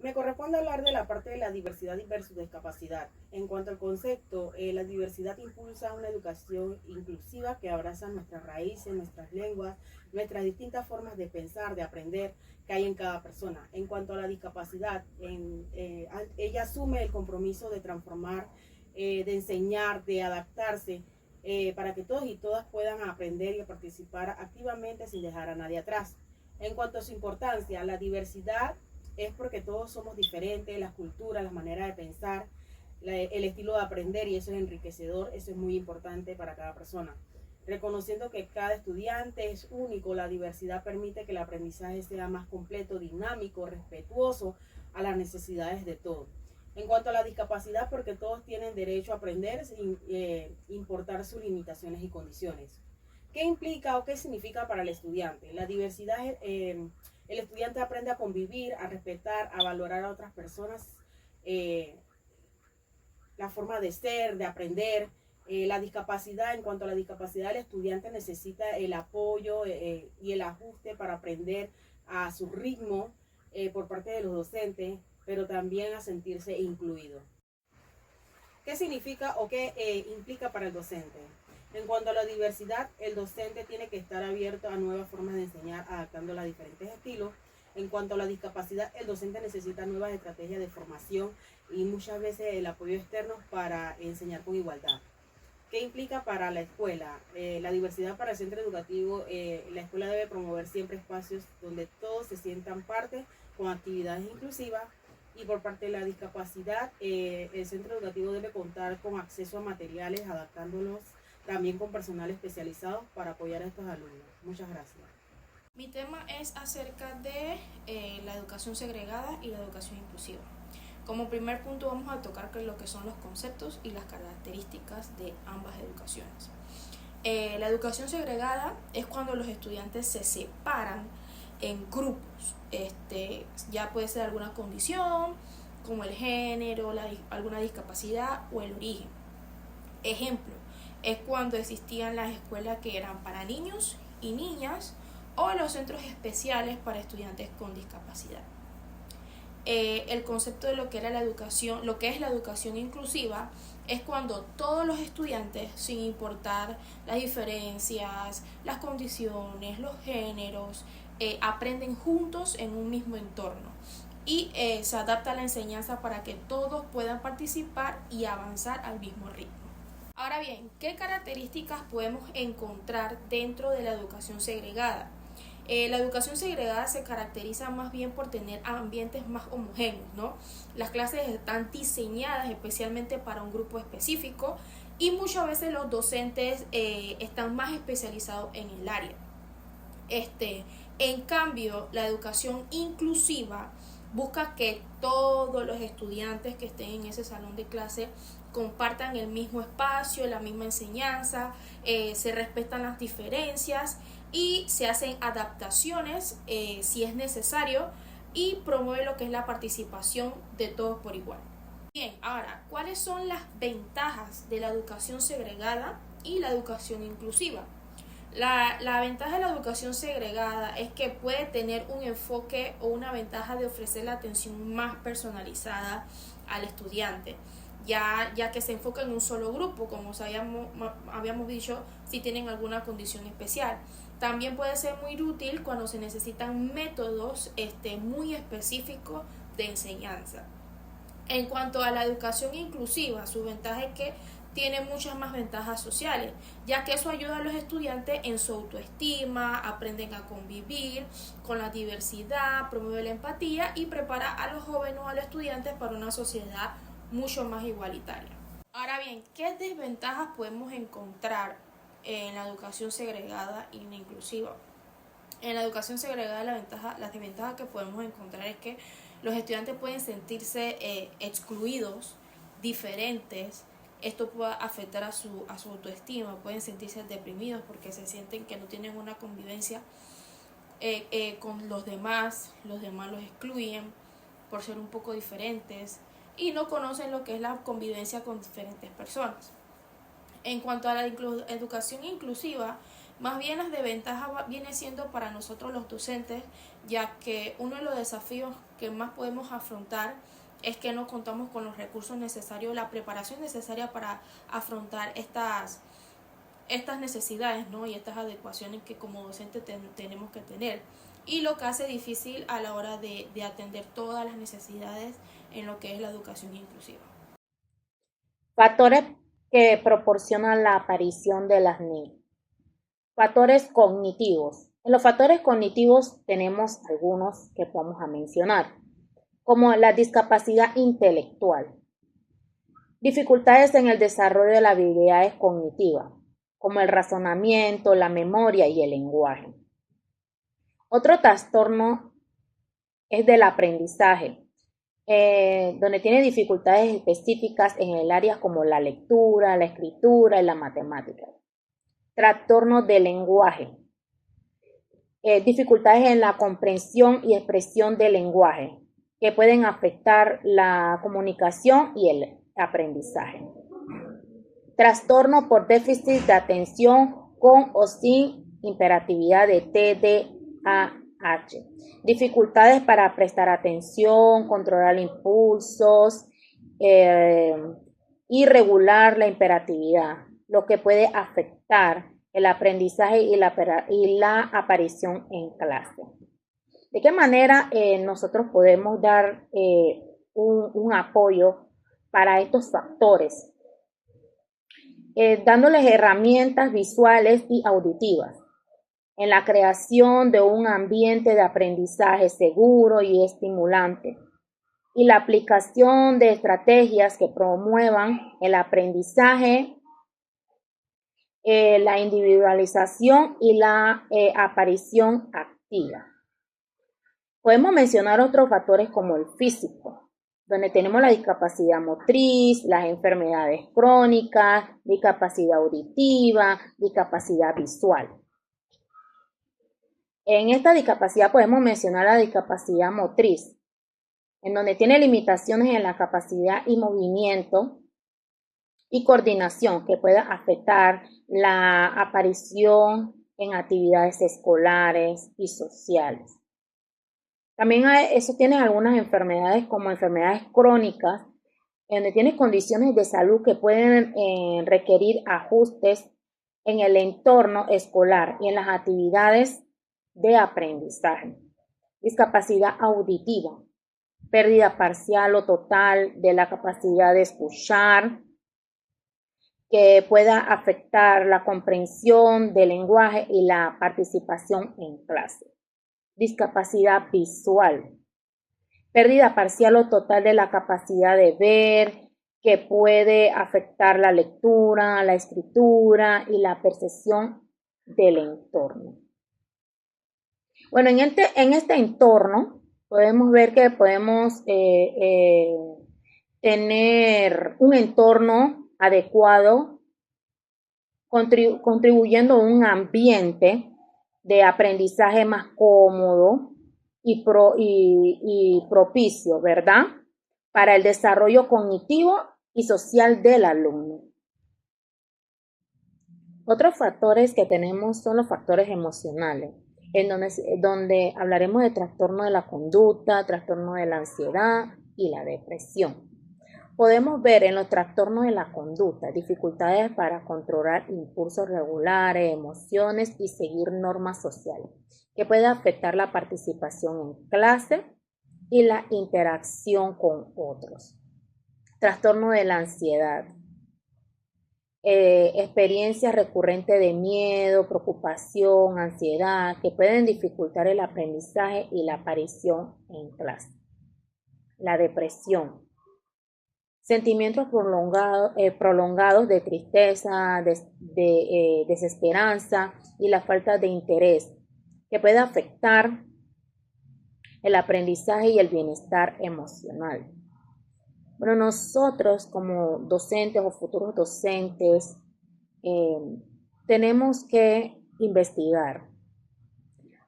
Me corresponde hablar de la parte de la diversidad versus discapacidad. En cuanto al concepto, la diversidad impulsa una educación inclusiva que abraza nuestras raíces, nuestras lenguas, nuestras distintas formas de pensar, de aprender que hay en cada persona. En cuanto a la discapacidad, ella asume el compromiso de transformar, de enseñar, de adaptarse, para que todos y todas puedan aprender y participar activamente sin dejar a nadie atrás. En cuanto a su importancia, la diversidad es porque todos somos diferentes, las culturas, las maneras de pensar, el estilo de aprender, y eso es enriquecedor, eso es muy importante para cada persona. Reconociendo que cada estudiante es único, la diversidad permite que el aprendizaje sea más completo, dinámico, respetuoso a las necesidades de todos. En cuanto a la discapacidad, porque todos tienen derecho a aprender sin importar sus limitaciones y condiciones. ¿Qué implica o qué significa para el estudiante? La diversidad, el estudiante aprende a convivir, a respetar, a valorar a otras personas, la forma de ser, de aprender. La discapacidad, en cuanto a la discapacidad, el estudiante necesita el apoyo y el ajuste para aprender a su ritmo por parte de los docentes, pero también a sentirse incluido. ¿Qué significa o qué implica para el docente? En cuanto a la diversidad, el docente tiene que estar abierto a nuevas formas de enseñar, adaptando a diferentes estilos. En cuanto a la discapacidad, el docente necesita nuevas estrategias de formación y muchas veces el apoyo externo para enseñar con igualdad. ¿Qué implica para la escuela? La diversidad para el centro educativo, la escuela debe promover siempre espacios donde todos se sientan parte con actividades inclusivas. Y por parte de la discapacidad, el centro educativo debe contar con acceso a materiales, adaptándolos también con personal especializado para apoyar a estos alumnos. Muchas gracias. Mi tema es acerca de la educación segregada y la educación inclusiva. Como primer punto vamos a tocar lo que son los conceptos y las características de ambas educaciones. La educación segregada es cuando los estudiantes se separan en grupos, ya puede ser alguna condición como el género, alguna discapacidad o el origen. Ejemplo, es cuando existían las escuelas que eran para niños y niñas o los centros especiales para estudiantes con discapacidad. El concepto de lo que era la educación, lo que es la educación inclusiva, es cuando todos los estudiantes, sin importar las diferencias, las condiciones, los géneros, aprenden juntos en un mismo entorno y se adapta a la enseñanza para que todos puedan participar y avanzar al mismo ritmo. Ahora bien, ¿qué características podemos encontrar dentro de la educación segregada? La educación segregada se caracteriza más bien por tener ambientes más homogéneos, ¿no? Las clases están diseñadas especialmente para un grupo específico y muchas veces los docentes están más especializados en el área. En cambio, la educación inclusiva busca que todos los estudiantes que estén en ese salón de clase compartan el mismo espacio, la misma enseñanza, se respetan las diferencias y se hacen adaptaciones si es necesario y promueve lo que es la participación de todos por igual. Bien, ahora, ¿cuáles son las ventajas de la educación segregada y la educación inclusiva? La ventaja de la educación segregada es que puede tener un enfoque o una ventaja de ofrecer la atención más personalizada al estudiante, ya que se enfoca en un solo grupo, como habíamos dicho, si tienen alguna condición especial. También puede ser muy útil cuando se necesitan métodos muy específicos de enseñanza. En cuanto a la educación inclusiva, su ventaja es que tiene muchas más ventajas sociales, ya que eso ayuda a los estudiantes en su autoestima, aprenden a convivir con la diversidad, promueve la empatía y prepara a los jóvenes o a los estudiantes para una sociedad mucho más igualitaria. Ahora bien, ¿qué desventajas podemos encontrar en la educación segregada y la inclusiva? En la educación segregada las desventajas que podemos encontrar es que los estudiantes pueden sentirse excluidos, diferentes. Esto puede afectar a su autoestima, pueden sentirse deprimidos porque se sienten que no tienen una convivencia con los demás los excluyen por ser un poco diferentes y no conocen lo que es la convivencia con diferentes personas. En cuanto a la educación inclusiva, Más bien las desventajas viene siendo para nosotros los docentes, ya que uno de los desafíos que más podemos afrontar es que no contamos con los recursos necesarios, la preparación necesaria para afrontar estas necesidades, ¿no? Y estas adecuaciones que como docente tenemos que tener. Y lo que hace difícil a la hora de atender todas las necesidades en lo que es la educación inclusiva. Factores que proporcionan la aparición de las NEET. Factores cognitivos. En los factores cognitivos tenemos algunos que vamos a mencionar, como la discapacidad intelectual, dificultades en el desarrollo de las habilidades cognitivas, como el razonamiento, la memoria y el lenguaje. Otro trastorno es del aprendizaje, donde tiene dificultades específicas en el área como la lectura, la escritura y la matemática. Trastorno del lenguaje, dificultades en la comprensión y expresión del lenguaje, que pueden afectar la comunicación y el aprendizaje. Trastorno por déficit de atención con o sin hiperactividad de TDAH. Dificultades para prestar atención, controlar impulsos y regular la hiperactividad, lo que puede afectar el aprendizaje y la aparición en clase. ¿De qué manera nosotros podemos dar un apoyo para estos factores? Dándoles herramientas visuales y auditivas en la creación de un ambiente de aprendizaje seguro y estimulante, y la aplicación de estrategias que promuevan el aprendizaje, la individualización y la aparición activa. Podemos mencionar otros factores como el físico, donde tenemos la discapacidad motriz, las enfermedades crónicas, discapacidad auditiva, discapacidad visual. En esta discapacidad podemos mencionar la discapacidad motriz, en donde tiene limitaciones en la capacidad y movimiento y coordinación que pueda afectar la aparición en actividades escolares y sociales. También eso tiene algunas enfermedades como enfermedades crónicas, donde tiene condiciones de salud que pueden requerir ajustes en el entorno escolar y en las actividades de aprendizaje. Discapacidad auditiva, pérdida parcial o total de la capacidad de escuchar, que pueda afectar la comprensión del lenguaje y la participación en clase. Discapacidad visual, pérdida parcial o total de la capacidad de ver, que puede afectar la lectura, la escritura y la percepción del entorno. Bueno, en este entorno podemos ver que podemos tener un entorno adecuado, contribuyendo a un ambiente de aprendizaje más cómodo y propicio, ¿verdad?, para el desarrollo cognitivo y social del alumno. Otros factores que tenemos son los factores emocionales, en donde hablaremos de trastorno de la conducta, trastorno de la ansiedad y la depresión. Podemos ver en los trastornos de la conducta dificultades para controlar impulsos regulares, emociones y seguir normas sociales, que puede afectar la participación en clase y la interacción con otros. Trastorno de la ansiedad. Experiencias recurrentes de miedo, preocupación, ansiedad, que pueden dificultar el aprendizaje y la aparición en clase. La depresión. Sentimientos prolongados de tristeza, de desesperanza y la falta de interés, que puede afectar el aprendizaje y el bienestar emocional. Bueno, nosotros como docentes o futuros docentes tenemos que investigar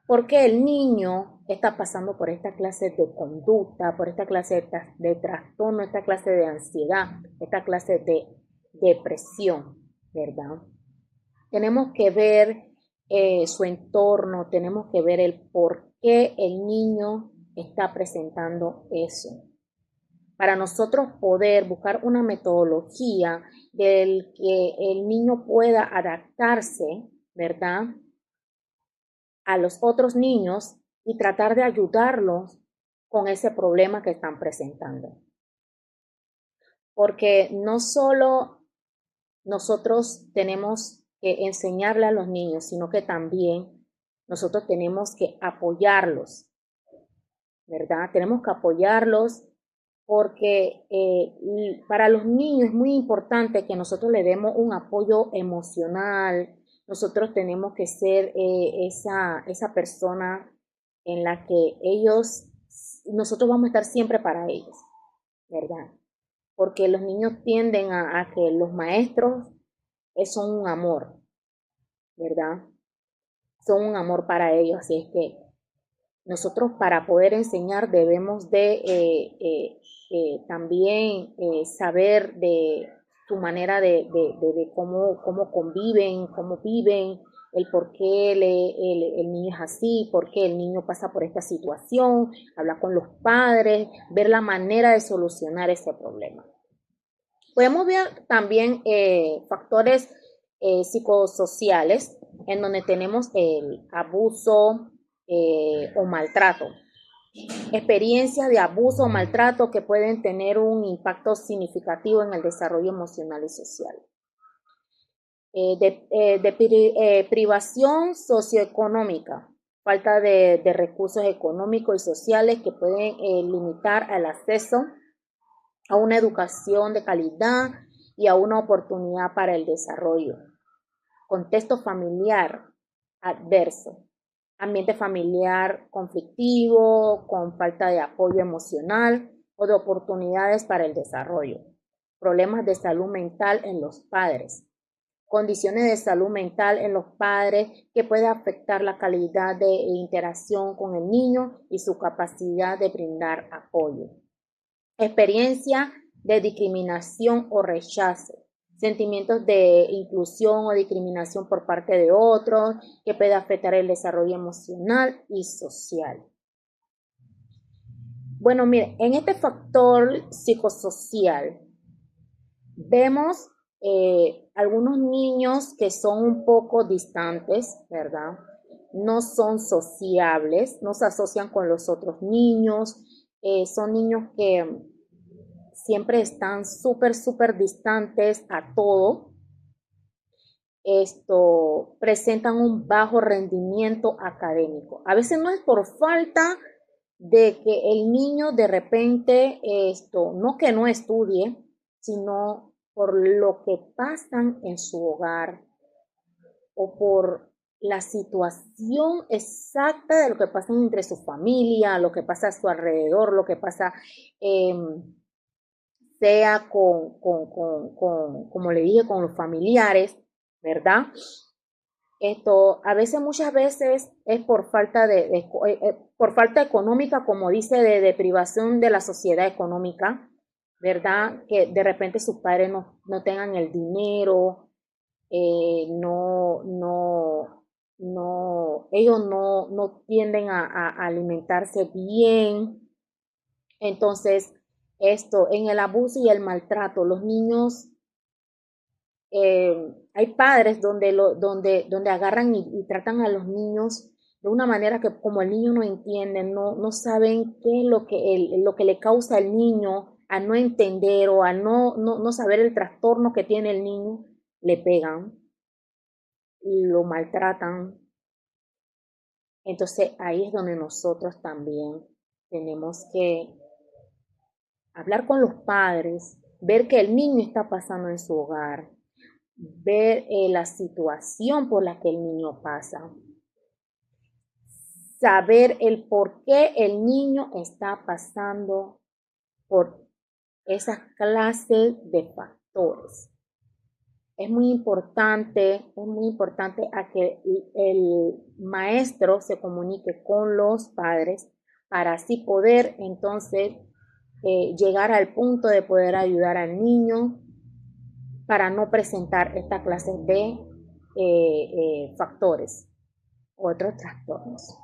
por qué el niño está pasando por esta clase de conducta, por esta clase de trastorno, esta clase de ansiedad, esta clase de depresión, ¿verdad? Tenemos que ver su entorno, tenemos que ver el por qué el niño está presentando eso. Para nosotros poder buscar una metodología del que el niño pueda adaptarse, ¿verdad?, a los otros niños y tratar de ayudarlos con ese problema que están presentando. Porque no solo nosotros tenemos que enseñarle a los niños, sino que también nosotros tenemos que apoyarlos, ¿verdad? Tenemos que apoyarlos porque para los niños es muy importante que nosotros le demos un apoyo emocional. Nosotros tenemos que ser esa persona en la que nosotros vamos a estar siempre para ellos, ¿verdad? Porque los niños tienden a que los maestros son un amor, ¿verdad? Son un amor para ellos, así es que nosotros para poder enseñar debemos de también saber de su manera de cómo conviven, cómo viven, el por qué el niño es así, por qué el niño pasa por esta situación, hablar con los padres, ver la manera de solucionar ese problema. Podemos ver también factores psicosociales en donde tenemos el abuso o maltrato. Experiencias de abuso o maltrato que pueden tener un impacto significativo en el desarrollo emocional y social. Privación socioeconómica, falta de recursos económicos y sociales que pueden limitar el acceso a una educación de calidad y a una oportunidad para el desarrollo. Contexto familiar adverso. Ambiente familiar conflictivo, con falta de apoyo emocional o de oportunidades para el desarrollo. Problemas de salud mental en los padres. Condiciones de salud mental en los padres que puede afectar la calidad de interacción con el niño y su capacidad de brindar apoyo. Experiencia de discriminación o rechazo. Sentimientos de inclusión o discriminación por parte de otros, que puede afectar el desarrollo emocional y social. Bueno, mire, en este factor psicosocial vemos algunos niños que son un poco distantes, ¿verdad? No son sociables, no se asocian con los otros niños, son niños que siempre están súper distantes a todo. Presentan un bajo rendimiento académico. A veces no es por falta de que el niño de repente, no que no estudie, sino por lo que pasan en su hogar o por la situación exacta de lo que pasa entre su familia, lo que pasa a su alrededor, lo que pasa sea como le dije, con los familiares, ¿verdad? Muchas veces es por falta por falta económica, como dice, de privación de la sociedad económica, ¿verdad? Que de repente sus padres no tengan el dinero, ellos no tienden a alimentarse bien. Entonces, en el abuso y el maltrato, los niños, hay padres donde agarran y tratan a los niños de una manera que como el niño no entiende, no saben qué es lo que le causa al niño, a no entender o a no saber el trastorno que tiene el niño, le pegan, lo maltratan. Entonces ahí es donde nosotros también tenemos que hablar con los padres, ver que el niño está pasando en su hogar, ver la situación por la que el niño pasa, saber el por qué el niño está pasando por esa clase de factores. Es muy importante a que el maestro se comunique con los padres para así poder entonces llegar al punto de poder ayudar al niño para no presentar esta clase de factores. otros trastornos.